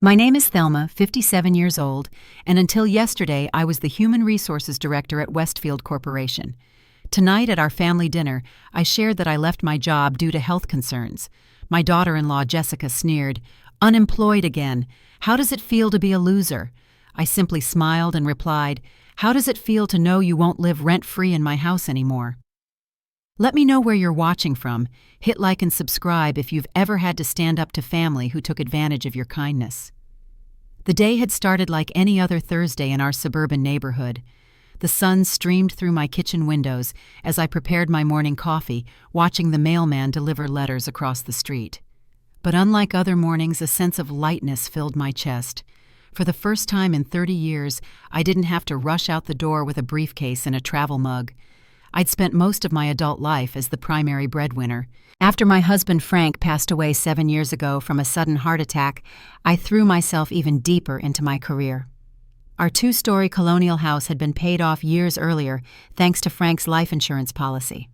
My name is Thelma, 57 years old, and until yesterday I was the Human Resources Director at Westfield Corporation. Tonight at our family dinner, I shared that I left my job due to health concerns. My daughter-in-law Jessica sneered, "Unemployed again. How does it feel to be a loser?" I simply smiled and replied, "How does it feel to know you won't live rent-free in my house anymore?" Let me know where you're watching from. Hit like and subscribe if you've ever had to stand up to family who took advantage of your kindness. The day had started like any other Thursday in our suburban neighborhood. The sun streamed through my kitchen windows as I prepared my morning coffee, watching the mailman deliver letters across the street. But unlike other mornings, a sense of lightness filled my chest. For the first time in 30 years, I didn't have to rush out the door with a briefcase and a travel mug. I'd spent most of my adult life as the primary breadwinner. After my husband Frank passed away 7 years ago from a sudden heart attack, I threw myself even deeper into my career. Our 2-story colonial house had been paid off years earlier thanks to Frank's life insurance policy.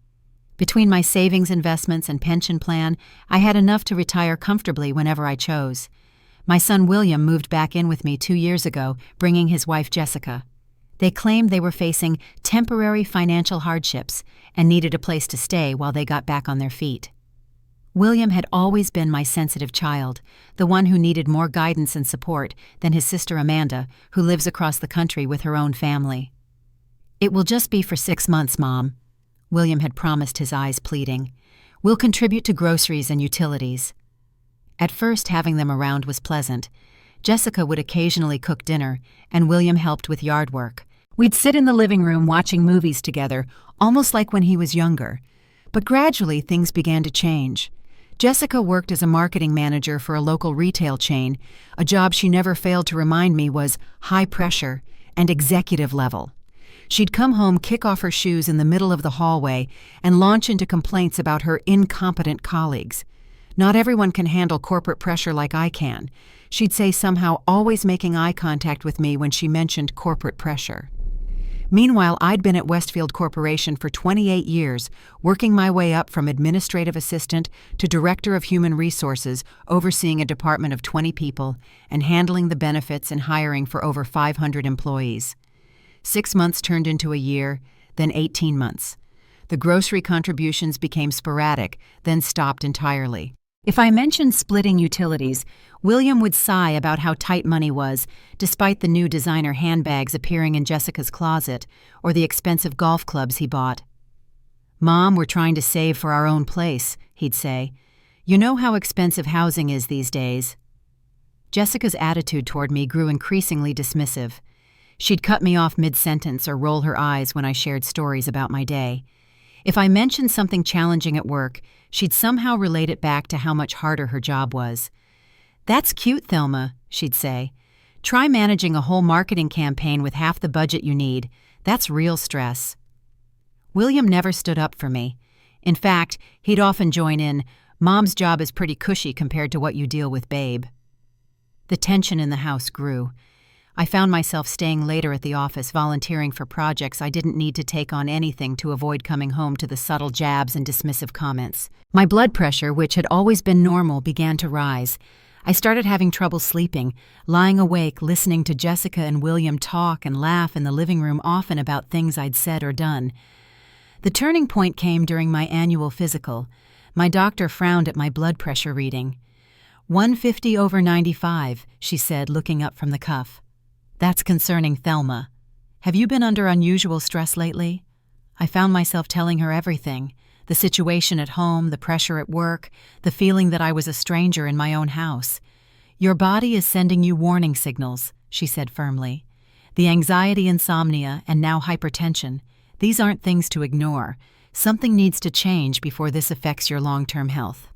Between my savings investments and pension plan, I had enough to retire comfortably whenever I chose. My son William moved back in with me 2 years ago, bringing his wife Jessica. They claimed they were facing temporary financial hardships and needed a place to stay while they got back on their feet. William had always been my sensitive child, the one who needed more guidance and support than his sister Amanda, who lives across the country with her own family. "It will just be for 6 months, Mom," William had promised, his eyes pleading. "We'll contribute to groceries and utilities." At first, having them around was pleasant. Jessica would occasionally cook dinner, and William helped with yard work. We'd sit in the living room watching movies together, almost like when he was younger. But gradually, things began to change. Jessica worked as a marketing manager for a local retail chain, a job she never failed to remind me was high pressure and executive level. She'd come home, kick off her shoes in the middle of the hallway, and launch into complaints about her incompetent colleagues. "Not everyone can handle corporate pressure like I can," she'd say, somehow always making eye contact with me when she mentioned corporate pressure. Meanwhile, I'd been at Westfield Corporation for 28 years, working my way up from administrative assistant to director of human resources, overseeing a department of 20 people and handling the benefits and hiring for over 500 employees. 6 months turned into a year, then 18 months. The grocery contributions became sporadic, then stopped entirely. If I mentioned splitting utilities, William would sigh about how tight money was, despite the new designer handbags appearing in Jessica's closet or the expensive golf clubs he bought. "Mom, we're trying to save for our own place," he'd say. "You know how expensive housing is these days." Jessica's attitude toward me grew increasingly dismissive. She'd cut me off mid-sentence or roll her eyes when I shared stories about my day. If I mentioned something challenging at work, she'd somehow relate it back to how much harder her job was. "That's cute, Thelma," she'd say. "Try managing a whole marketing campaign with half the budget you need. That's real stress." William never stood up for me. In fact, he'd often join in, "Mom's job is pretty cushy compared to what you deal with, babe." The tension in the house grew. I found myself staying later at the office, volunteering for projects I didn't need to take on anything to avoid coming home to the subtle jabs and dismissive comments. My blood pressure, which had always been normal, began to rise. I started having trouble sleeping, lying awake listening to Jessica and William talk and laugh in the living room, often about things I'd said or done. The turning point came during my annual physical. My doctor frowned at my blood pressure reading. 150/95, she said, looking up from the cuff. "That's concerning, Thelma. Have you been under unusual stress lately?" I found myself telling her everything. The situation at home, the pressure at work, the feeling that I was a stranger in my own house. "Your body is sending you warning signals," she said firmly. "The anxiety, insomnia, and now hypertension, these aren't things to ignore. Something needs to change before this affects your long-term health."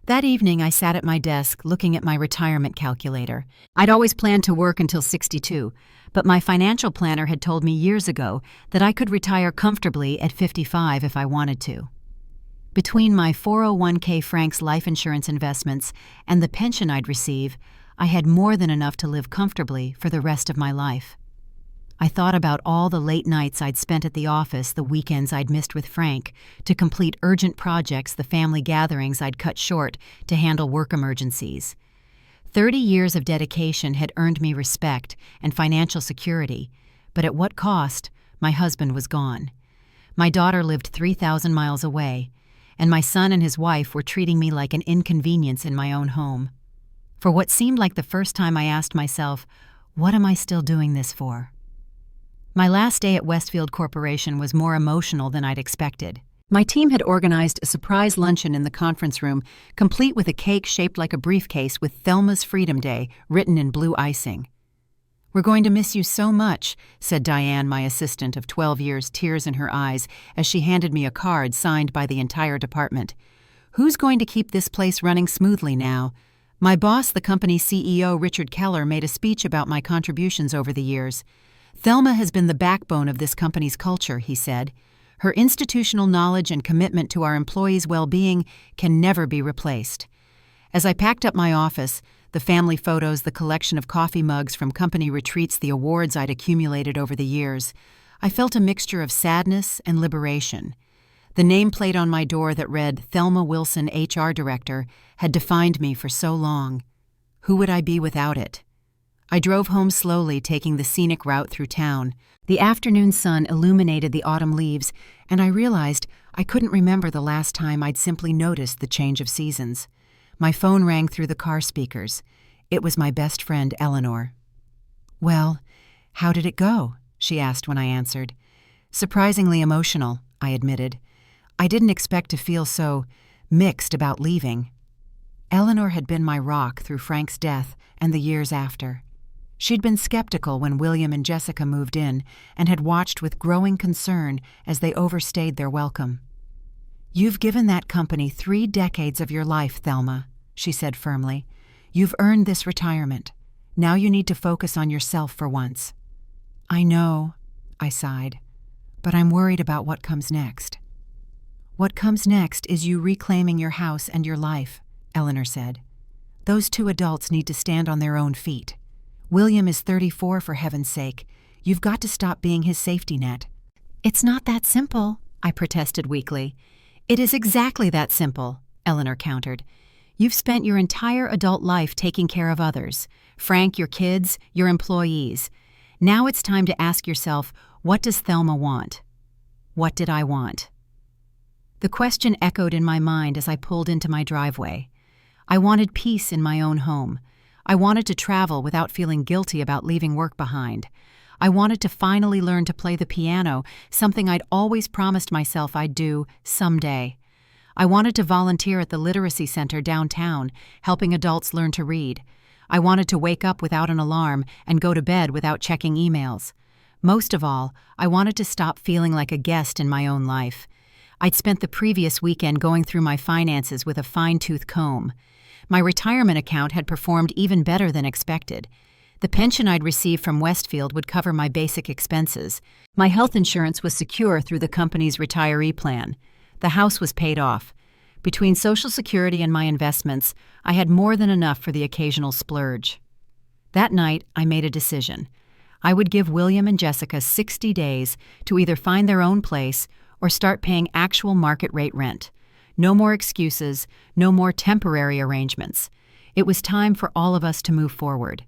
That evening, I sat at my desk looking at my retirement calculator. I'd always planned to work until 62, but my financial planner had told me years ago that I could retire comfortably at 55 if I wanted to. Between my 401k Frank's life insurance investments and the pension I'd receive, I had more than enough to live comfortably for the rest of my life. I thought about all the late nights I'd spent at the office, the weekends I'd missed with Frank, to complete urgent projects, the family gatherings I'd cut short to handle work emergencies. 30 years of dedication had earned me respect and financial security, but at what cost? My husband was gone. My daughter lived 3,000 miles away, and my son and his wife were treating me like an inconvenience in my own home. For what seemed like the first time, I asked myself, what am I still doing this for? My last day at Westfield Corporation was more emotional than I'd expected. My team had organized a surprise luncheon in the conference room, complete with a cake shaped like a briefcase with Thelma's Freedom Day written in blue icing. "We're going to miss you so much," said Diane, my assistant of 12 years, tears in her eyes, as she handed me a card signed by the entire department. "Who's going to keep this place running smoothly now?" My boss, the company's CEO, Richard Keller, made a speech about my contributions over the years. "Thelma has been the backbone of this company's culture," he said. "Her institutional knowledge and commitment to our employees' well-being can never be replaced." As I packed up my office, the family photos, the collection of coffee mugs from company retreats, the awards I'd accumulated over the years, I felt a mixture of sadness and liberation. The nameplate on my door that read Thelma Wilson, HR Director, had defined me for so long. Who would I be without it? I drove home slowly, taking the scenic route through town. The afternoon sun illuminated the autumn leaves, and I realized I couldn't remember the last time I'd simply noticed the change of seasons. My phone rang through the car speakers. It was my best friend, Eleanor. "Well, how did it go?" she asked when I answered. "Surprisingly emotional," I admitted. "I didn't expect to feel so mixed about leaving." Eleanor had been my rock through Frank's death and the years after. She'd been skeptical when William and Jessica moved in and had watched with growing concern as they overstayed their welcome. "You've given that company 3 decades of your life, Thelma," she said firmly. "You've earned this retirement. Now you need to focus on yourself for once." "I know," I sighed, "but I'm worried about what comes next." "What comes next is you reclaiming your house and your life," Eleanor said. "Those 2 adults need to stand on their own feet. William is 34, for heaven's sake. You've got to stop being his safety net." "It's not that simple," I protested weakly. "It is exactly that simple," Eleanor countered. "You've spent your entire adult life taking care of others. Frank, your kids, your employees. Now it's time to ask yourself, what does Thelma want? What did I want?" The question echoed in my mind as I pulled into my driveway. I wanted peace in my own home. I wanted to travel without feeling guilty about leaving work behind. I wanted to finally learn to play the piano, something I'd always promised myself I'd do someday. I wanted to volunteer at the literacy center downtown, helping adults learn to read. I wanted to wake up without an alarm and go to bed without checking emails. Most of all, I wanted to stop feeling like a guest in my own life. I'd spent the previous weekend going through my finances with a fine-tooth comb. My retirement account had performed even better than expected. The pension I'd received from Westfield would cover my basic expenses. My health insurance was secure through the company's retiree plan. The house was paid off. Between Social Security and my investments, I had more than enough for the occasional splurge. That night, I made a decision. I would give William and Jessica 60 days to either find their own place or start paying actual market rate rent. No more excuses, no more temporary arrangements. It was time for all of us to move forward.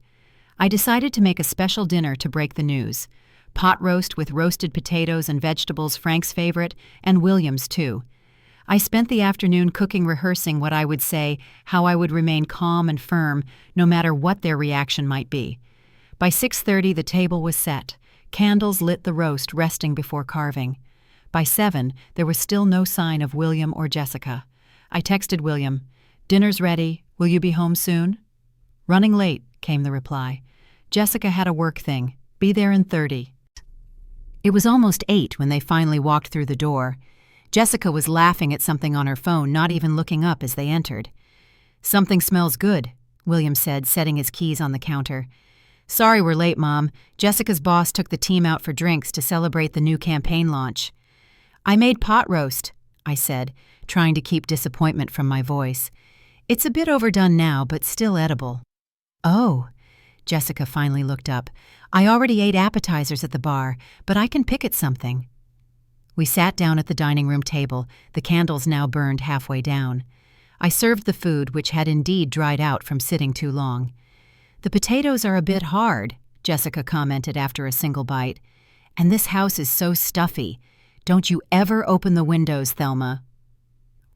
I decided to make a special dinner to break the news. Pot roast with roasted potatoes and vegetables, Frank's favorite, and William's too. I spent the afternoon cooking, rehearsing what I would say, how I would remain calm and firm, no matter what their reaction might be. By 6:30 the table was set. Candles lit the roast, resting before carving. By 7, there was still no sign of William or Jessica. I texted William, "Dinner's ready. Will you be home soon?" "Running late," came the reply. "Jessica had a work thing. Be there in 30. It was almost 8 when they finally walked through the door. Jessica was laughing at something on her phone, not even looking up as they entered. "Something smells good," William said, setting his keys on the counter. "Sorry we're late, Mom. Jessica's boss took the team out for drinks to celebrate the new campaign launch." "I made pot roast," I said, trying to keep disappointment from my voice. "It's a bit overdone now, but still edible." "Oh," Jessica finally looked up. "I already ate appetizers at the bar, but I can pick at something." We sat down at the dining room table, the candles now burned halfway down. I served the food, which had indeed dried out from sitting too long. "The potatoes are a bit hard," Jessica commented after a single bite. "And this house is so stuffy. Don't you ever open the windows, Thelma."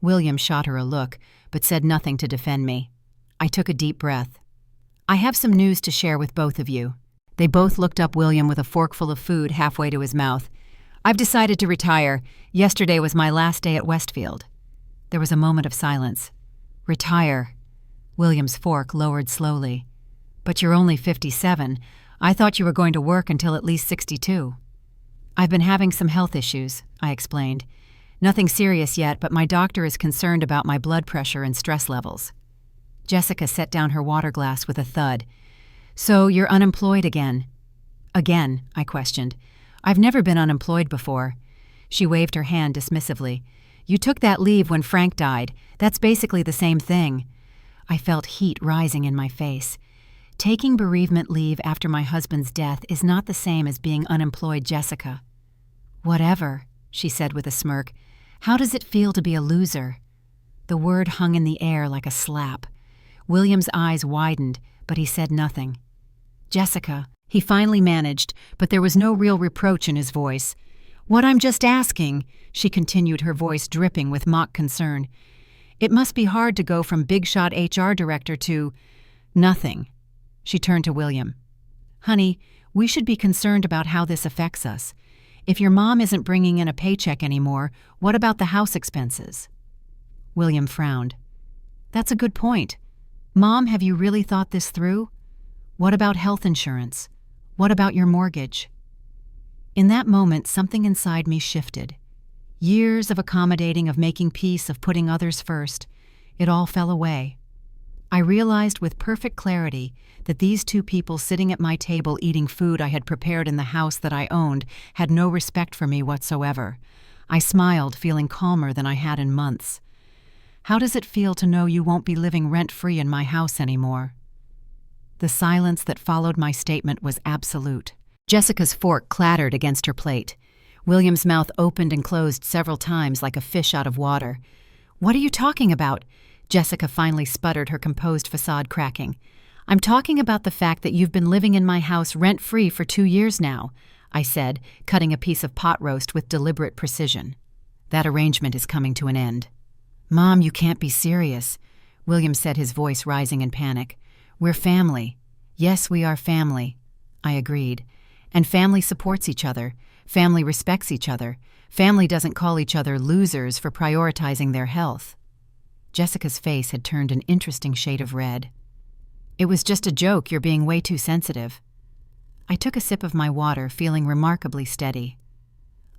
William shot her a look, but said nothing to defend me. I took a deep breath. "I have some news to share with both of you." They both looked up William with a forkful of food halfway to his mouth. "I've decided to retire. Yesterday was my last day at Westfield." There was a moment of silence. "Retire." William's fork lowered slowly. "But you're only 57. I thought you were going to work until at least 62. "I've been having some health issues," I explained. "Nothing serious yet, but my doctor is concerned about my blood pressure and stress levels." Jessica set down her water glass with a thud. "So you're unemployed again?" "Again?" I questioned. "I've never been unemployed before." She waved her hand dismissively. "You took that leave when Frank died. That's basically the same thing." I felt heat rising in my face. Taking bereavement leave after my husband's death is not the same as being unemployed, Jessica. "Whatever," she said with a smirk. "How does it feel to be a loser?" The word hung in the air like a slap. William's eyes widened, but he said nothing. "Jessica," he finally managed, but there was no real reproach in his voice. "What I'm just asking," she continued, her voice dripping with mock concern. "It must be hard to go from big-shot HR director to nothing." She turned to William. "Honey, we should be concerned about how this affects us. If your mom isn't bringing in a paycheck anymore, what about the house expenses?" William frowned. "That's a good point. Mom, have you really thought this through? What about health insurance? What about your mortgage?" In that moment, something inside me shifted. Years of accommodating, of making peace, of putting others first, it all fell away. I realized with perfect clarity that these two people sitting at my table eating food I had prepared in the house that I owned had no respect for me whatsoever. I smiled, feeling calmer than I had in months. "How does it feel to know you won't be living rent-free in my house anymore?" The silence that followed my statement was absolute. Jessica's fork clattered against her plate. William's mouth opened and closed several times like a fish out of water. "What are you talking about?" Jessica finally sputtered, her composed facade cracking. "I'm talking about the fact that you've been living in my house rent-free for 2 years now," I said, cutting a piece of pot roast with deliberate precision. "That arrangement is coming to an end." "Mom, you can't be serious," William said, his voice rising in panic. "We're family." "Yes, we are family," I agreed. "And family supports each other. Family respects each other. Family doesn't call each other losers for prioritizing their health." Jessica's face had turned an interesting shade of red. "It was just a joke. You're being way too sensitive." I took a sip of my water, feeling remarkably steady.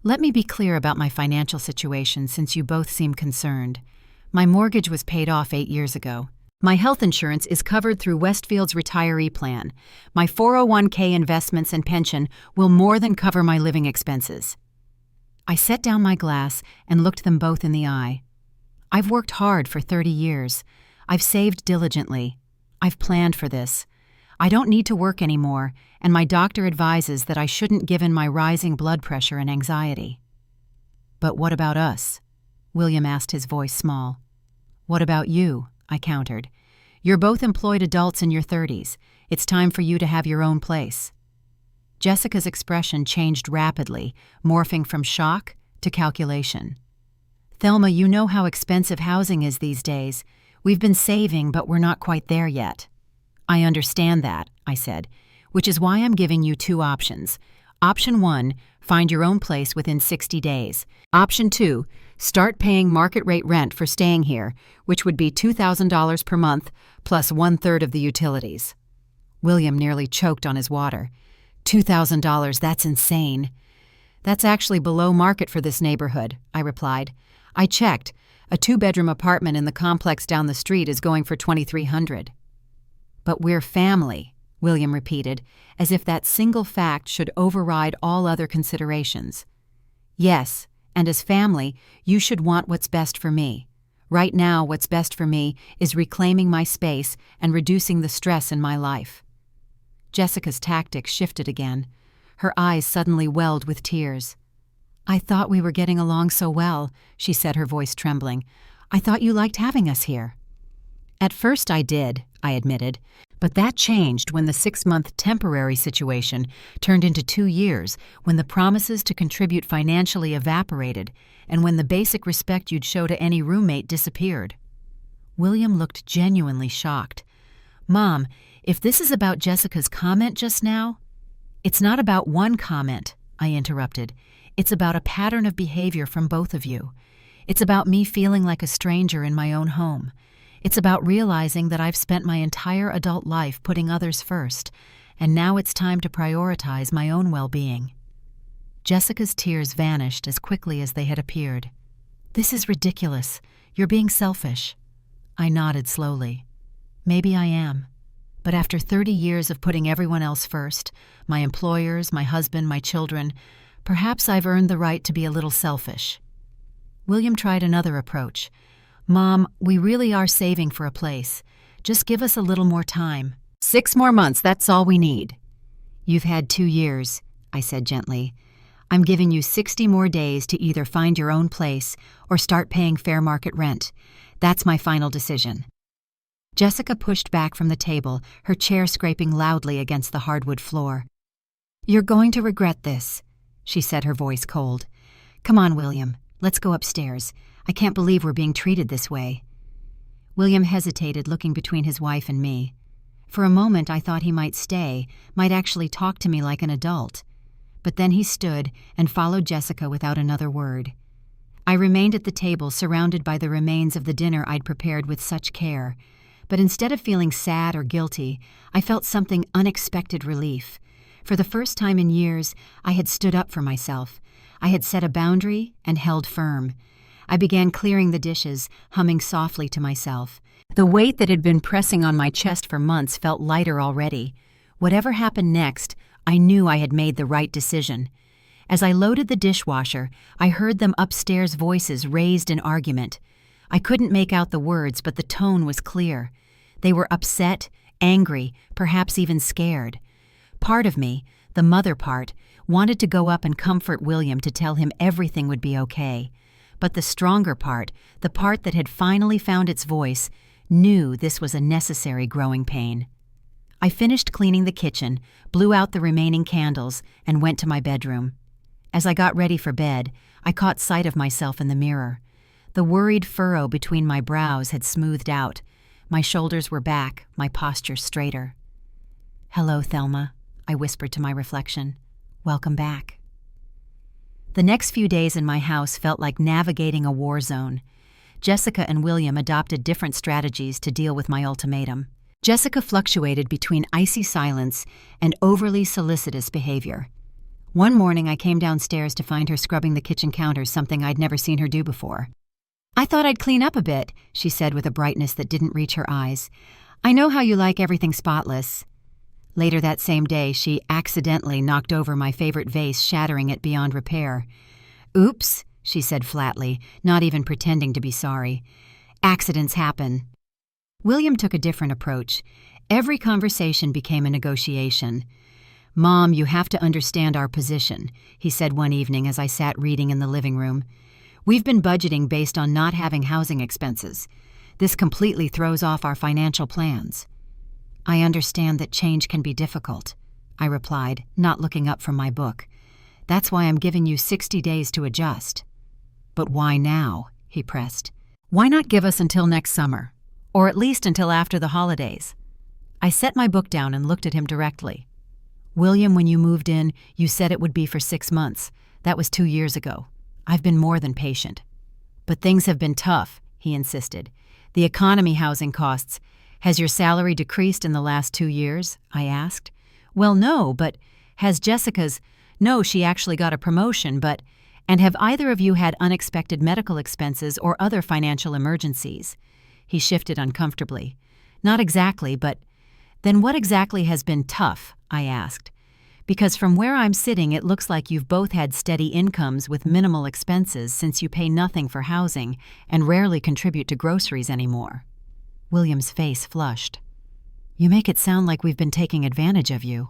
"Let me be clear about my financial situation, since you both seem concerned. My mortgage was paid off 8 years ago. My health insurance is covered through Westfield's retiree plan. My 401k investments and pension will more than cover my living expenses." I set down my glass and looked them both in the eye. "I've worked hard for 30 years. I've saved diligently. I've planned for this. I don't need to work anymore, and my doctor advises that I shouldn't give in my rising blood pressure and anxiety." "But what about us?" William asked, his voice small. "What about you?" I countered. "You're both employed adults in your 30s. It's time for you to have your own place." Jessica's expression changed rapidly, morphing from shock to calculation. "Thelma, you know how expensive housing is these days. We've been saving, but we're not quite there yet." "I understand that," I said, "which is why I'm giving you 2 options. Option 1, find your own place within 60 days. Option 2, start paying market rate rent for staying here, which would be $2,000 per month plus 1/3 of the utilities." William nearly choked on his water. $2,000, that's insane." "That's actually below market for this neighborhood," I replied. "I checked. A 2-bedroom apartment in the complex down the street is going for $2,300. "But we're family," William repeated, as if that single fact should override all other considerations. "Yes, and as family, you should want what's best for me. Right now, what's best for me is reclaiming my space and reducing the stress in my life." Jessica's tactics shifted again. Her eyes suddenly welled with tears. "I thought we were getting along so well," she said, her voice trembling. I thought you liked having us here." "At first I did," I admitted, "but that changed when the 6-month temporary situation turned into 2 years, when the promises to contribute financially evaporated, and when the basic respect you'd show to any roommate disappeared." William looked genuinely shocked. "Mom, if this is about Jessica's comment just now—" "It's not about one comment," I interrupted. "It's about a pattern of behavior from both of you. It's about me feeling like a stranger in my own home. It's about realizing that I've spent my entire adult life putting others first, and now it's time to prioritize my own well-being." Jessica's tears vanished as quickly as they had appeared. "This is ridiculous. You're being selfish." I nodded slowly. "Maybe I am. But after 30 years of putting everyone else first, my employers, my husband, my children, perhaps I've earned the right to be a little selfish." William tried another approach. "Mom, we really are saving for a place. Just give us a little more time. 6 more months, that's all we need." "You've had 2 years," I said gently. "I'm giving you 60 more days to either find your own place or start paying fair market rent. That's my final decision." Jessica pushed back from the table, her chair scraping loudly against the hardwood floor. "You're going to regret this," she said, her voice cold. "Come on, William. Let's go upstairs. I can't believe we're being treated this way." William hesitated, looking between his wife and me. For a moment I thought he might stay, might actually talk to me like an adult. But then he stood and followed Jessica without another word. I remained at the table, surrounded by the remains of the dinner I'd prepared with such care. But instead of feeling sad or guilty, I felt something unexpected relief. For the first time in years, I had stood up for myself. I had set a boundary and held firm. I began clearing the dishes, humming softly to myself. The weight that had been pressing on my chest for months felt lighter already. Whatever happened next, I knew I had made the right decision. As I loaded the dishwasher, I heard them upstairs, voices raised in argument. I couldn't make out the words, but the tone was clear. They were upset, angry, perhaps even scared. Part of me, the mother part, wanted to go up and comfort William, to tell him everything would be okay. But the stronger part, the part that had finally found its voice, knew this was a necessary growing pain. I finished cleaning the kitchen, blew out the remaining candles, and went to my bedroom. As I got ready for bed, I caught sight of myself in the mirror. The worried furrow between my brows had smoothed out. My shoulders were back, my posture straighter. "Hello, Thelma," I whispered to my reflection. "Welcome back." The next few days in my house felt like navigating a war zone. Jessica and William adopted different strategies to deal with my ultimatum. Jessica fluctuated between icy silence and overly solicitous behavior. One morning I came downstairs to find her scrubbing the kitchen counters, something I'd never seen her do before. "I thought I'd clean up a bit," she said with a brightness that didn't reach her eyes. "I know how you like everything spotless." Later that same day, she accidentally knocked over my favorite vase, shattering it beyond repair. "Oops," she said flatly, not even pretending to be sorry. "Accidents happen." William took a different approach. Every conversation became a negotiation. "Mom, you have to understand our position," he said one evening as I sat reading in the living room. "We've been budgeting based on not having housing expenses. This completely throws off our financial plans." "I understand that change can be difficult," I replied, not looking up from my book. "That's why I'm giving you 60 days to adjust." "But why now?" he pressed. "Why not give us until next summer? Or at least until after the holidays?" I set my book down and looked at him directly. "William, when you moved in, you said it would be for 6 months. That was 2 years ago. I've been more than patient." "But things have been tough," he insisted. "The economy, housing costs. Has your salary decreased in the last 2 years?" I asked. "Well, no, but has Jessica's—" "No, she actually got a promotion, but—" "And have either of you had unexpected medical expenses or other financial emergencies?" He shifted uncomfortably. "Not exactly, but—" "Then what exactly has been tough?" I asked. "Because from where I'm sitting, it looks like you've both had steady incomes with minimal expenses, since you pay nothing for housing and rarely contribute to groceries anymore." William's face flushed. "You make it sound like we've been taking advantage of you."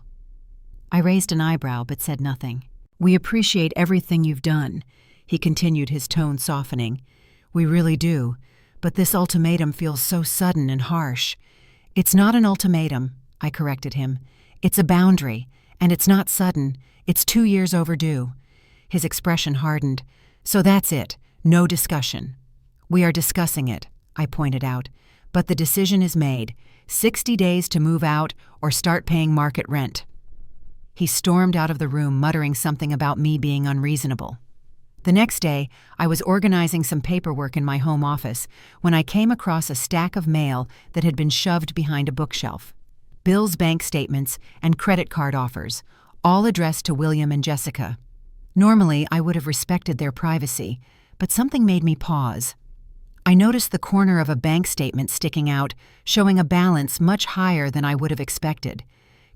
I raised an eyebrow but said nothing. "We appreciate everything you've done," he continued, his tone softening. "We really do. But this ultimatum feels so sudden and harsh. It's not an ultimatum, I corrected him. It's a boundary, and it's not sudden. It's 2 years overdue. His expression hardened. So that's it. No discussion. We are discussing it, I pointed out. But the decision is made. 60 days to move out or start paying market rent. He stormed out of the room, muttering something about me being unreasonable. The next day, I was organizing some paperwork in my home office when I came across a stack of mail that had been shoved behind a bookshelf. Bills, bank statements, and credit card offers, all addressed to William and Jessica. Normally, I would have respected their privacy, but something made me pause. I noticed the corner of a bank statement sticking out, showing a balance much higher than I would have expected.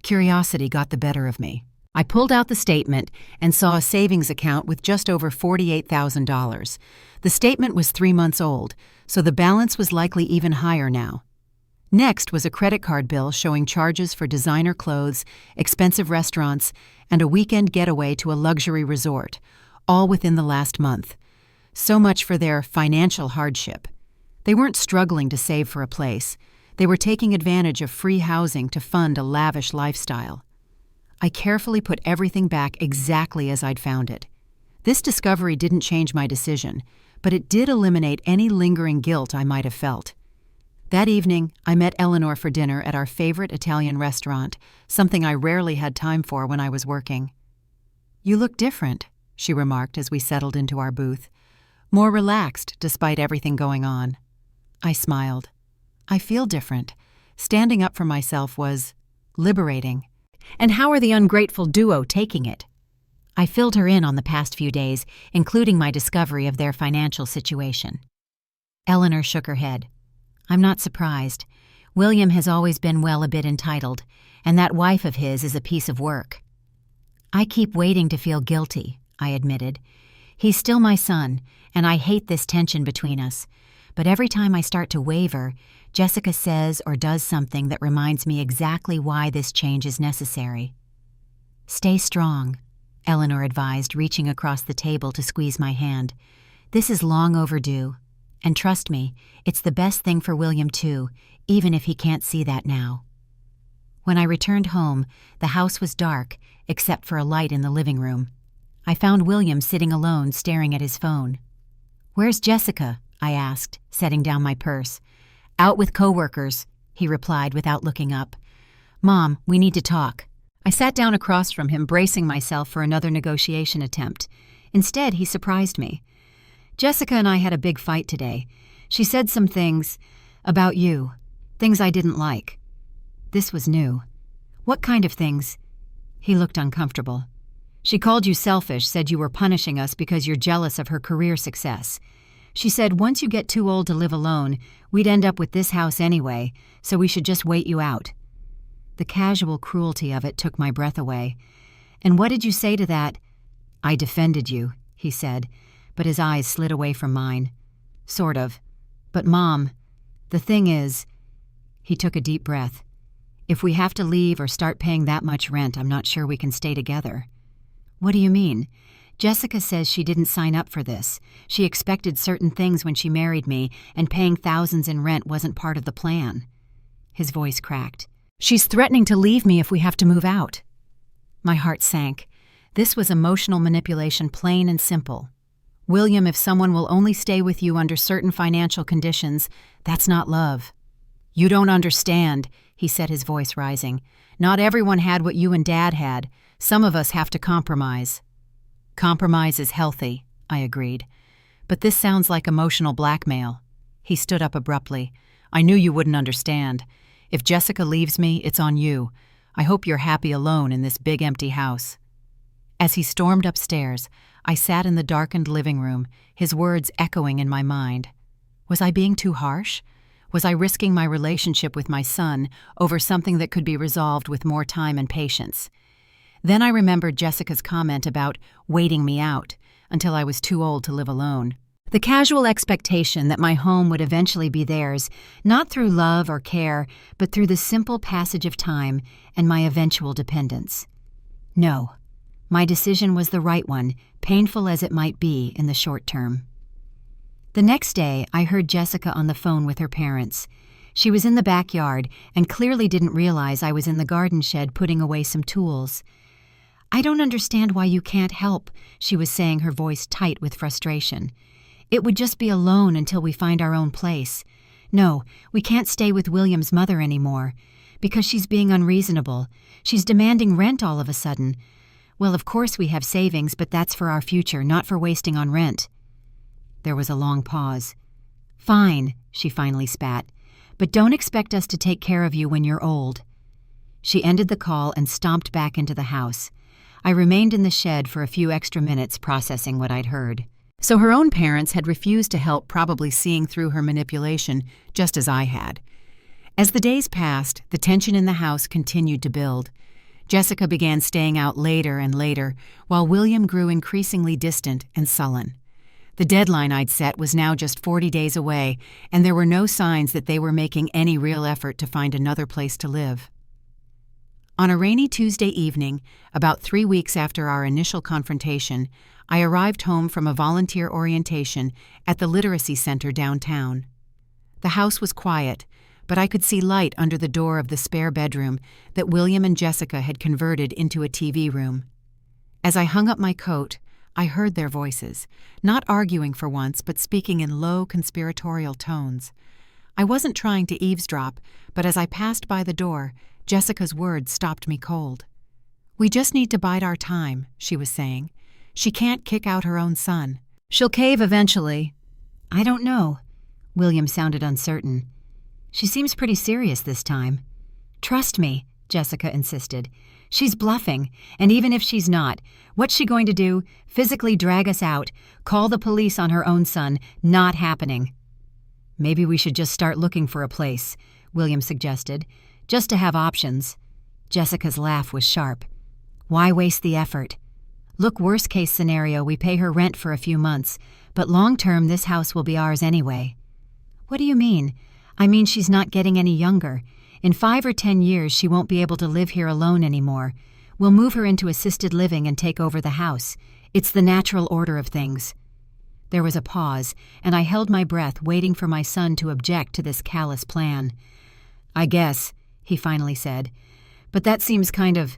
Curiosity got the better of me. I pulled out the statement and saw a savings account with just over $48,000. The statement was 3 months old, so the balance was likely even higher now. Next was a credit card bill showing charges for designer clothes, expensive restaurants, and a weekend getaway to a luxury resort, all within the last month. So much for their financial hardship. They weren't struggling to save for a place. They were taking advantage of free housing to fund a lavish lifestyle. I carefully put everything back exactly as I'd found it. This discovery didn't change my decision, but it did eliminate any lingering guilt I might have felt. That evening, I met Eleanor for dinner at our favorite Italian restaurant, something I rarely had time for when I was working. "You look different," she remarked as we settled into our booth. "More relaxed, despite everything going on." I smiled. I feel different. Standing up for myself was liberating. "And how are the ungrateful duo taking it?" I filled her in on the past few days, including my discovery of their financial situation. Eleanor shook her head. "I'm not surprised. William has always been a bit entitled, and that wife of his is a piece of work." "I keep waiting to feel guilty," I admitted. "He's still my son, and I hate this tension between us. But every time I start to waver, Jessica says or does something that reminds me exactly why this change is necessary." "Stay strong," Eleanor advised, reaching across the table to squeeze my hand. "This is long overdue. And trust me, it's the best thing for William too, even if he can't see that now." When I returned home, the house was dark, except for a light in the living room. I found William sitting alone, staring at his phone. "Where's Jessica?" I asked, setting down my purse. "Out with coworkers," he replied without looking up. "Mom, we need to talk." I sat down across from him, bracing myself for another negotiation attempt. Instead, he surprised me. "Jessica and I had a big fight today. She said some things about you, things I didn't like." This was new. "What kind of things?" He looked uncomfortable. "She called you selfish, said you were punishing us because you're jealous of her career success. She said once you get too old to live alone, we'd end up with this house anyway, so we should just wait you out." The casual cruelty of it took my breath away. "And what did you say to that?" "I defended you," he said, but his eyes slid away from mine. "Sort of. But Mom, the thing is..." He took a deep breath. "If we have to leave or start paying that much rent, I'm not sure we can stay together." "What do you mean?" "Jessica says she didn't sign up for this. She expected certain things when she married me, and paying thousands in rent wasn't part of the plan." His voice cracked. "She's threatening to leave me if we have to move out." My heart sank. This was emotional manipulation, plain and simple. "William, if someone will only stay with you under certain financial conditions, that's not love." "You don't understand," he said, his voice rising. "Not everyone had what you and Dad had. Some of us have to compromise." "Compromise is healthy," I agreed. "But this sounds like emotional blackmail." He stood up abruptly. "I knew you wouldn't understand. If Jessica leaves me, it's on you. I hope you're happy alone in this big empty house." As he stormed upstairs, I sat in the darkened living room, his words echoing in my mind. Was I being too harsh? Was I risking my relationship with my son over something that could be resolved with more time and patience? Then I remembered Jessica's comment about waiting me out until I was too old to live alone. The casual expectation that my home would eventually be theirs, not through love or care, but through the simple passage of time and my eventual dependence. No, my decision was the right one, painful as it might be in the short term. The next day, I heard Jessica on the phone with her parents. She was in the backyard and clearly didn't realize I was in the garden shed putting away some tools. "I don't understand why you can't help," she was saying, her voice tight with frustration. "It would just be alone until we find our own place. No, we can't stay with William's mother anymore. Because she's being unreasonable. She's demanding rent all of a sudden. Well, of course we have savings, but that's for our future, not for wasting on rent." There was a long pause. "Fine," she finally spat. "But don't expect us to take care of you when you're old." She ended the call and stomped back into the house. I remained in the shed for a few extra minutes processing what I'd heard. So her own parents had refused to help, probably seeing through her manipulation, just as I had. As the days passed, the tension in the house continued to build. Jessica began staying out later and later, while William grew increasingly distant and sullen. The deadline I'd set was now just 40 days away, and there were no signs that they were making any real effort to find another place to live. On a rainy Tuesday evening, about 3 weeks after our initial confrontation, I arrived home from a volunteer orientation at the Literacy Center downtown. The house was quiet, but I could see light under the door of the spare bedroom that William and Jessica had converted into a TV room. As I hung up my coat, I heard their voices, not arguing for once, but speaking in low, conspiratorial tones. I wasn't trying to eavesdrop, but as I passed by the door, Jessica's words stopped me cold. "We just need to bide our time," she was saying. "She can't kick out her own son. She'll cave eventually." "I don't know." William sounded uncertain. "She seems pretty serious this time." "Trust me," Jessica insisted. "She's bluffing, and even if she's not, what's she going to do? Physically drag us out, call the police on her own son? Not happening." "Maybe we should just start looking for a place," William suggested, "just to have options." Jessica's laugh was sharp. "Why waste the effort? Look, worst case scenario, we pay her rent for a few months, but long term this house will be ours anyway." "What do you mean?" "I mean she's not getting any younger. In 5 or 10 years she won't be able to live here alone anymore. We'll move her into assisted living and take over the house. It's the natural order of things." There was a pause, and I held my breath, waiting for my son to object to this callous plan. "I guess," he finally said. "But that seems kind of,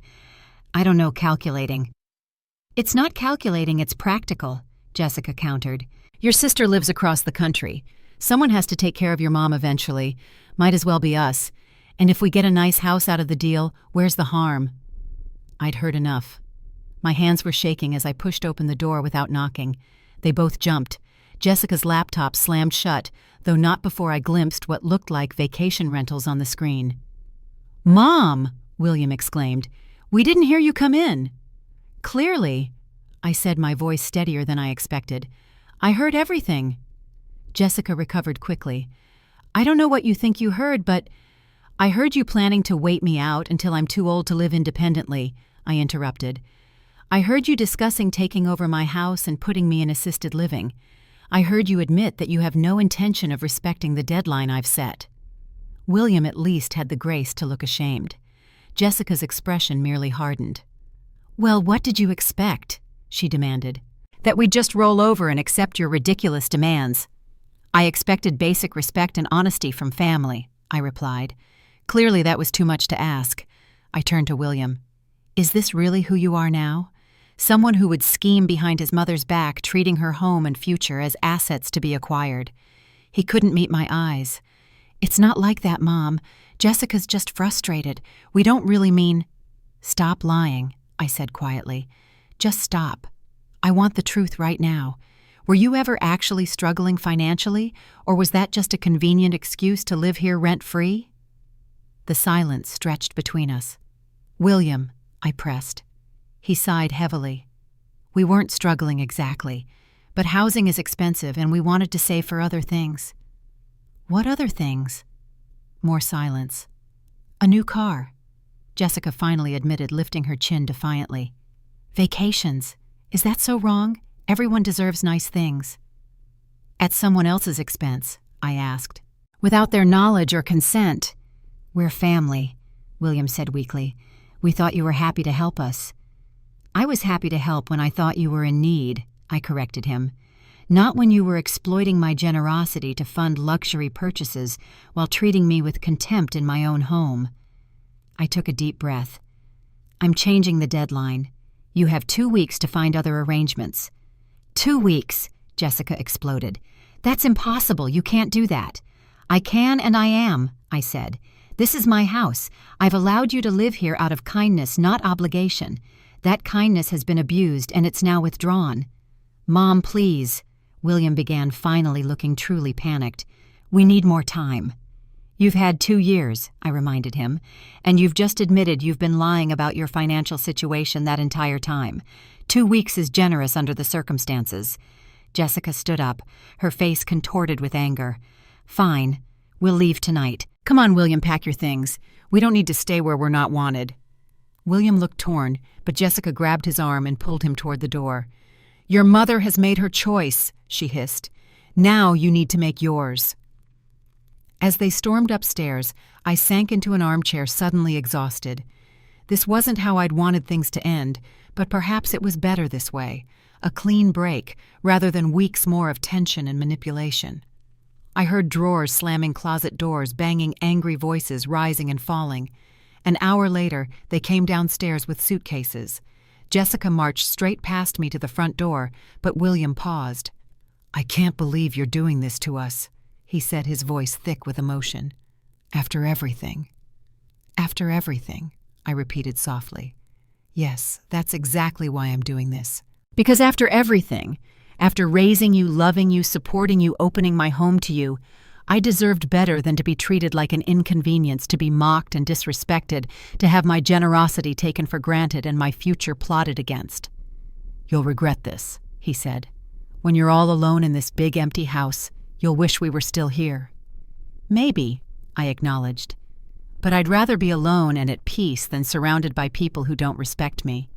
I don't know, calculating." "It's not calculating, it's practical," Jessica countered. "Your sister lives across the country. Someone has to take care of your mom eventually. Might as well be us. And if we get a nice house out of the deal, where's the harm?" I'd heard enough. My hands were shaking as I pushed open the door without knocking. They both jumped. Jessica's laptop slammed shut, though not before I glimpsed what looked like vacation rentals on the screen. "Mom!" William exclaimed. "We didn't hear you come in." "Clearly," I said, my voice steadier than I expected. "I heard everything." Jessica recovered quickly. "I don't know what you think you heard, but—" "I heard you planning to wait me out until I'm too old to live independently," I interrupted. "I heard you discussing taking over my house and putting me in assisted living. I heard you admit that you have no intention of respecting the deadline I've set." William at least had the grace to look ashamed. Jessica's expression merely hardened. "Well, what did you expect?" she demanded. "That we'd just roll over and accept your ridiculous demands." "I expected basic respect and honesty from family," I replied. Clearly that was too much to ask. I turned to William. "Is this really who you are now? Someone who would scheme behind his mother's back, treating her home and future as assets to be acquired?" He couldn't meet my eyes. "It's not like that, Mom. Jessica's just frustrated. We don't really mean—" "Stop lying," I said quietly. "Just stop. I want the truth right now. Were you ever actually struggling financially, or was that just a convenient excuse to live here rent-free?" The silence stretched between us. "William," I pressed. He sighed heavily. "We weren't struggling exactly, but housing is expensive and we wanted to save for other things." "What other things?" More silence. "A new car," Jessica finally admitted, lifting her chin defiantly. "Vacations. Is that so wrong? Everyone deserves nice things." "At someone else's expense?" I asked. "Without their knowledge or consent." "We're family," William said weakly. "We thought you were happy to help us." "I was happy to help when I thought you were in need," I corrected him. Not when you were exploiting my generosity to fund luxury purchases while treating me with contempt in my own home. I took a deep breath. I'm changing the deadline. You have 2 weeks to find other arrangements. 2 weeks, Jessica exploded. That's impossible. You can't do that. I can and I am, I said. This is my house. I've allowed you to live here out of kindness, not obligation. That kindness has been abused and it's now withdrawn. Mom, please, William began, finally looking truly panicked. We need more time. You've had 2 years, I reminded him, and you've just admitted you've been lying about your financial situation that entire time. 2 weeks is generous under the circumstances. Jessica stood up, her face contorted with anger. Fine. We'll leave tonight. Come on, William, pack your things. We don't need to stay where we're not wanted. William looked torn, but Jessica grabbed his arm and pulled him toward the door. Your mother has made her choice, she hissed. Now you need to make yours. As they stormed upstairs, I sank into an armchair, suddenly exhausted. This wasn't how I'd wanted things to end, but perhaps it was better this way, a clean break, rather than weeks more of tension and manipulation. I heard drawers slamming closet doors, banging angry voices rising and falling. An hour later, they came downstairs with suitcases. Jessica marched straight past me to the front door, but William paused. I can't believe you're doing this to us, he said, his voice thick with emotion. After everything. After everything, I repeated softly. Yes, that's exactly why I'm doing this. Because after everything, after raising you, loving you, supporting you, opening my home to you, I deserved better than to be treated like an inconvenience, to be mocked and disrespected, to have my generosity taken for granted and my future plotted against. You'll regret this, he said. When you're all alone in this big empty house, you'll wish we were still here. Maybe, I acknowledged. But I'd rather be alone and at peace than surrounded by people who don't respect me.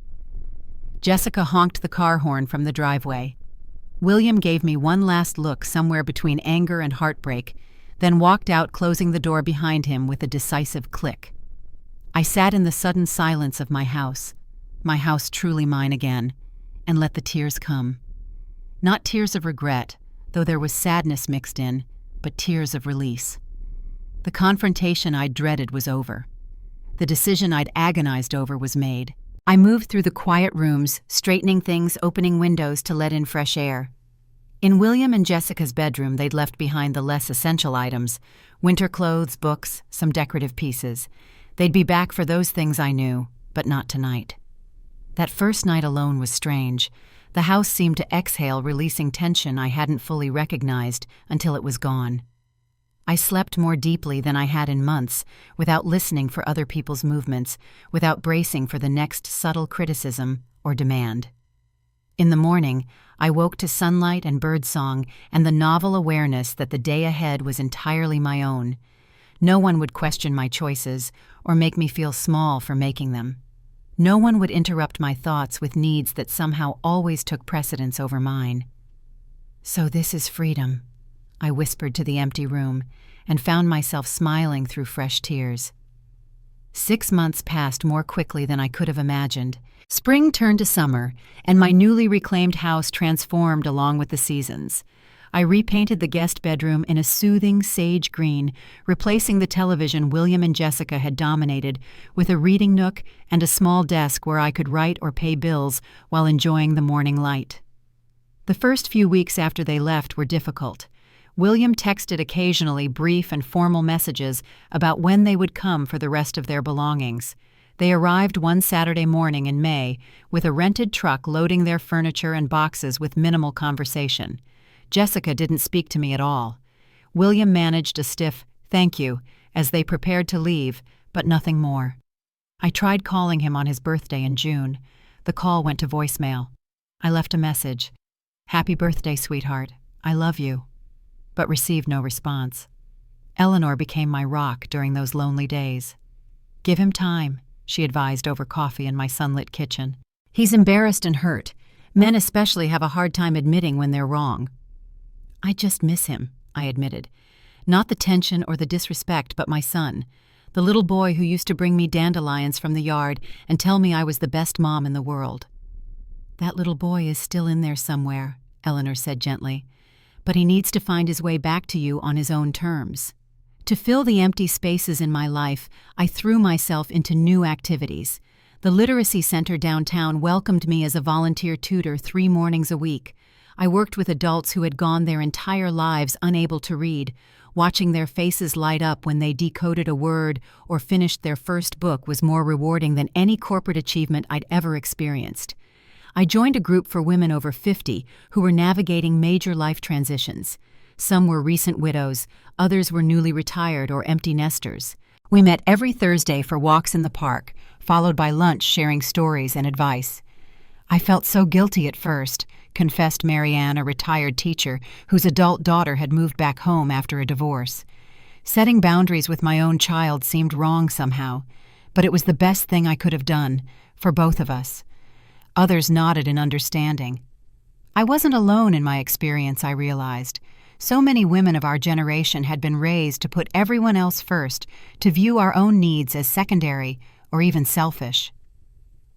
Jessica honked the car horn from the driveway. William gave me one last look somewhere between anger and heartbreak, then walked out, closing the door behind him with a decisive click. I sat in the sudden silence of my house truly mine again, and let the tears come. Not tears of regret, though there was sadness mixed in, but tears of release. The confrontation I'd dreaded was over. The decision I'd agonized over was made. I moved through the quiet rooms, straightening things, opening windows to let in fresh air. In William and Jessica's bedroom, they'd left behind the less essential items, winter clothes, books, some decorative pieces. They'd be back for those things, I knew, but not tonight. That first night alone was strange. The house seemed to exhale, releasing tension I hadn't fully recognized until it was gone. I slept more deeply than I had in months, without listening for other people's movements, without bracing for the next subtle criticism or demand. In the morning, I woke to sunlight and birdsong and the novel awareness that the day ahead was entirely my own. No one would question my choices or make me feel small for making them. No one would interrupt my thoughts with needs that somehow always took precedence over mine. So this is freedom, I whispered to the empty room, and found myself smiling through fresh tears. 6 months passed more quickly than I could have imagined. Spring turned to summer, and my newly reclaimed house transformed along with the seasons. I repainted the guest bedroom in a soothing sage green, replacing the television William and Jessica had dominated with a reading nook and a small desk where I could write or pay bills while enjoying the morning light. The first few weeks after they left were difficult. William texted occasionally brief and formal messages about when they would come for the rest of their belongings. They arrived one Saturday morning in May with a rented truck loading their furniture and boxes with minimal conversation. Jessica didn't speak to me at all. William managed a stiff "thank you" as they prepared to leave, but nothing more. I tried calling him on his birthday in June. The call went to voicemail. I left a message. "Happy birthday, sweetheart. I love you." But received no response. Eleanor became my rock during those lonely days. "Give him time," she advised over coffee in my sunlit kitchen. "He's embarrassed and hurt. Men especially have a hard time admitting when they're wrong." "I just miss him," I admitted. Not the tension or the disrespect, but my son, the little boy who used to bring me dandelions from the yard and tell me I was the best mom in the world. "That little boy is still in there somewhere," Eleanor said gently. "But he needs to find his way back to you on his own terms." To fill the empty spaces in my life, I threw myself into new activities. The Literacy Center downtown welcomed me as a volunteer tutor 3 mornings a week. I worked with adults who had gone their entire lives unable to read. Watching their faces light up when they decoded a word or finished their first book was more rewarding than any corporate achievement I'd ever experienced. I joined a group for women over 50 who were navigating major life transitions. Some were recent widows, others were newly retired or empty nesters. We met every Thursday for walks in the park, followed by lunch sharing stories and advice. "I felt so guilty at first," confessed Marianne, a retired teacher whose adult daughter had moved back home after a divorce. "Setting boundaries with my own child seemed wrong somehow, but it was the best thing I could have done, for both of us." Others nodded in understanding. I wasn't alone in my experience, I realized. So many women of our generation had been raised to put everyone else first, to view our own needs as secondary or even selfish.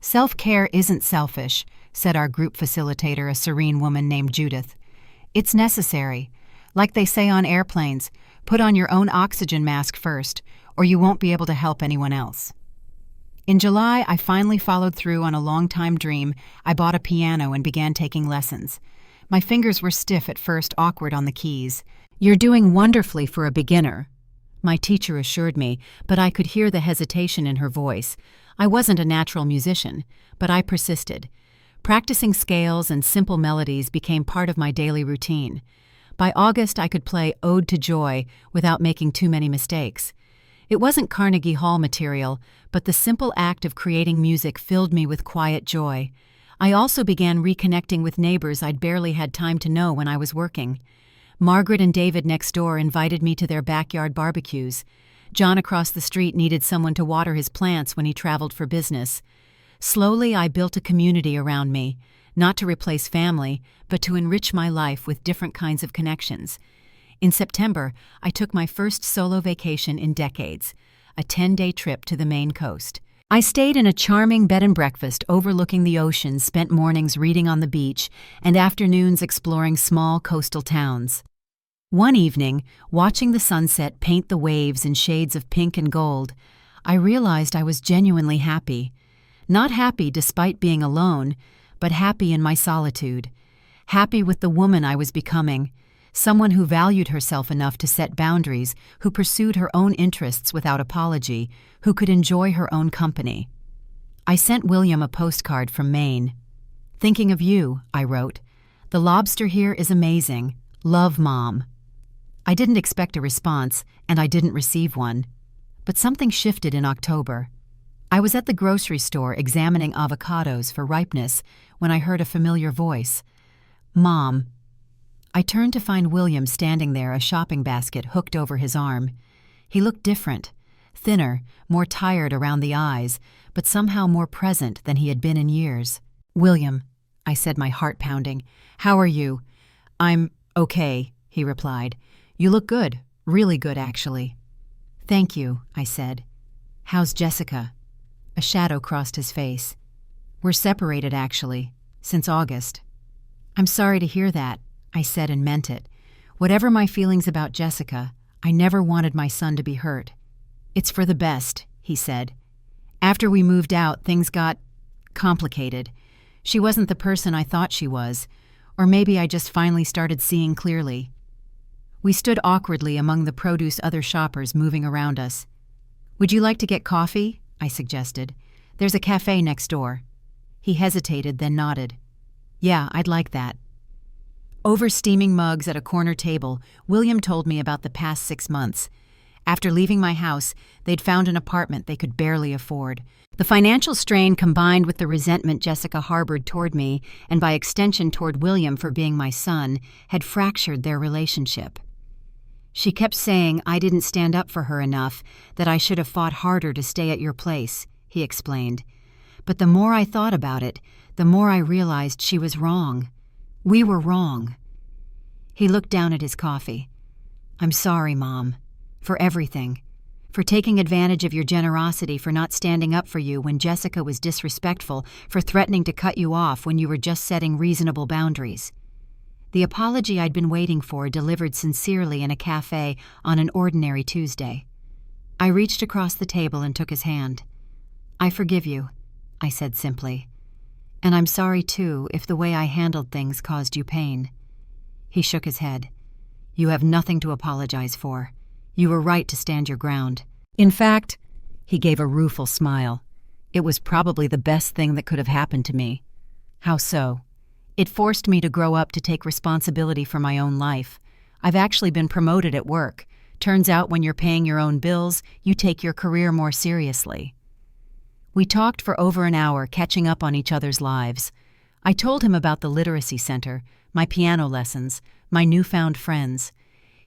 "Self-care isn't selfish," said our group facilitator, a serene woman named Judith. "It's necessary. Like they say on airplanes, put on your own oxygen mask first, or you won't be able to help anyone else." In July, I finally followed through on a long-time dream. I bought a piano and began taking lessons. My fingers were stiff at first, awkward on the keys. "You're doing wonderfully for a beginner," my teacher assured me, but I could hear the hesitation in her voice. I wasn't a natural musician, but I persisted. Practicing scales and simple melodies became part of my daily routine. By August, I could play Ode to Joy without making too many mistakes. It wasn't Carnegie Hall material, but the simple act of creating music filled me with quiet joy. I also began reconnecting with neighbors I'd barely had time to know when I was working. Margaret and David next door invited me to their backyard barbecues. John across the street needed someone to water his plants when he traveled for business. Slowly, I built a community around me, not to replace family, but to enrich my life with different kinds of connections. In September, I took my first solo vacation in decades, a 10-day trip to the Maine coast. I stayed in a charming bed and breakfast overlooking the ocean, spent mornings reading on the beach, and afternoons exploring small coastal towns. One evening, watching the sunset paint the waves in shades of pink and gold, I realized I was genuinely happy. Not happy despite being alone, but happy in my solitude. Happy with the woman I was becoming, someone who valued herself enough to set boundaries, who pursued her own interests without apology, who could enjoy her own company. I sent William a postcard from Maine. "Thinking of you," I wrote. "The lobster here is amazing. Love, Mom." I didn't expect a response, and I didn't receive one. But something shifted in October. I was at the grocery store examining avocados for ripeness when I heard a familiar voice. "Mom." I turned to find William standing there, a shopping basket hooked over his arm. He looked different, thinner, more tired around the eyes, but somehow more present than he had been in years. "William," I said, my heart pounding. "How are you?" "I'm okay," he replied. "You look good, really good, actually." "Thank you," I said. "How's Jessica?" A shadow crossed his face. "We're separated, actually, since August." "I'm sorry to hear that," I said and meant it. Whatever my feelings about Jessica, I never wanted my son to be hurt. "It's for the best," he said. "After we moved out, things got complicated. She wasn't the person I thought she was, or maybe I just finally started seeing clearly." We stood awkwardly among the produce other shoppers moving around us. "Would you like to get coffee?" I suggested. "There's a cafe next door." He hesitated, then nodded. "Yeah, I'd like that." Over steaming mugs at a corner table, William told me about the past 6 months. After leaving my house, they'd found an apartment they could barely afford. The financial strain combined with the resentment Jessica harbored toward me, and by extension toward William for being my son, had fractured their relationship. "She kept saying I didn't stand up for her enough, that I should have fought harder to stay at your place," he explained. "But the more I thought about it, the more I realized she was wrong. We were wrong." He looked down at his coffee. "I'm sorry, Mom, for everything. For taking advantage of your generosity, for not standing up for you when Jessica was disrespectful, for threatening to cut you off when you were just setting reasonable boundaries." The apology I'd been waiting for delivered sincerely in a cafe on an ordinary Tuesday. I reached across the table and took his hand. "I forgive you," I said simply. "And I'm sorry, too, if the way I handled things caused you pain." He shook his head. "You have nothing to apologize for. You were right to stand your ground. In fact," he gave a rueful smile, "it was probably the best thing that could have happened to me." "How so?" "It forced me to grow up to take responsibility for my own life. I've actually been promoted at work. Turns out when you're paying your own bills, you take your career more seriously." We talked for over an hour, catching up on each other's lives. I told him about the literacy center, my piano lessons, my newfound friends.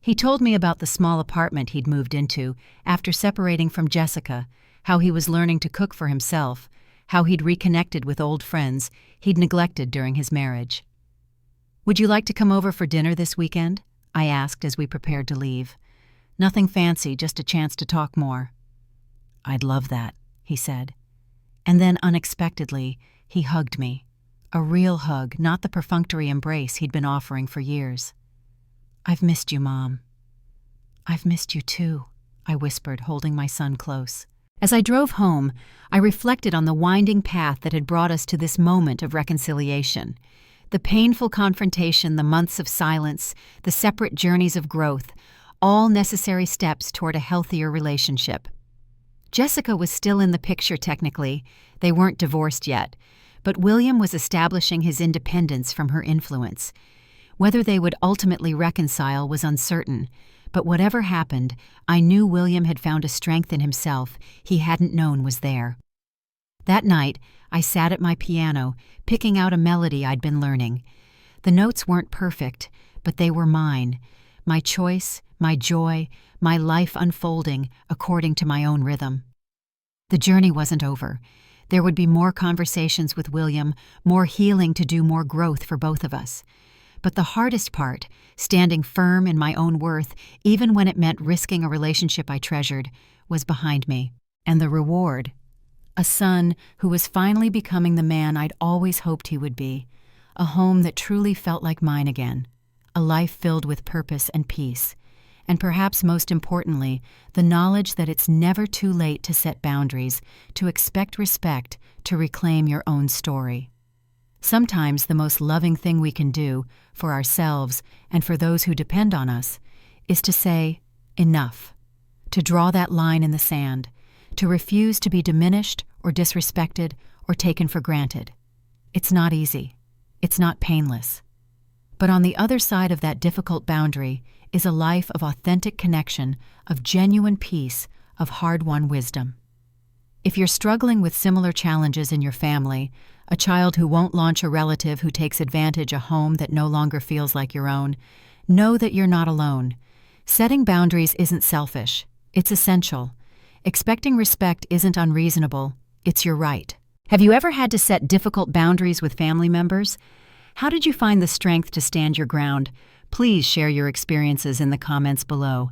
He told me about the small apartment he'd moved into after separating from Jessica, how he was learning to cook for himself, how he'd reconnected with old friends he'd neglected during his marriage. "Would you like to come over for dinner this weekend?" I asked as we prepared to leave. "Nothing fancy, just a chance to talk more." "I'd love that," he said. And then, unexpectedly, he hugged me. A real hug, not the perfunctory embrace he'd been offering for years. "I've missed you, Mom." "I've missed you too," I whispered, holding my son close. As I drove home, I reflected on the winding path that had brought us to this moment of reconciliation. The painful confrontation, the months of silence, the separate journeys of growth, all necessary steps toward a healthier relationship. Jessica was still in the picture technically. They weren't divorced yet, but William was establishing his independence from her influence. Whether they would ultimately reconcile was uncertain, but whatever happened, I knew William had found a strength in himself he hadn't known was there. That night, I sat at my piano, picking out a melody I'd been learning. The notes weren't perfect, but they were mine. My choice, my joy, my life unfolding according to my own rhythm. The journey wasn't over. There would be more conversations with William, more healing to do, more growth for both of us. But the hardest part, standing firm in my own worth, even when it meant risking a relationship I treasured, was behind me. And the reward? A son who was finally becoming the man I'd always hoped he would be. A home that truly felt like mine again. A life filled with purpose and peace. And perhaps most importantly, the knowledge that it's never too late to set boundaries, to expect respect, to reclaim your own story. Sometimes the most loving thing we can do, for ourselves and for those who depend on us, is to say, enough. To draw that line in the sand. To refuse to be diminished or disrespected or taken for granted. It's not easy. It's not painless. But on the other side of that difficult boundary is a life of authentic connection, of genuine peace, of hard-won wisdom. If you're struggling with similar challenges in your family, a child who won't launch a relative who takes advantage, a home that no longer feels like your own, know that you're not alone. Setting boundaries isn't selfish. It's essential. Expecting respect isn't unreasonable. It's your right. Have you ever had to set difficult boundaries with family members? How did you find the strength to stand your ground? Please share your experiences in the comments below.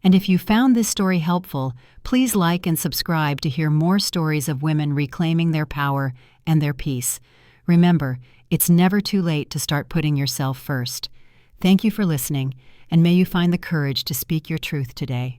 And if you found this story helpful, please like and subscribe to hear more stories of women reclaiming their power and their peace. Remember, it's never too late to start putting yourself first. Thank you for listening, and may you find the courage to speak your truth today.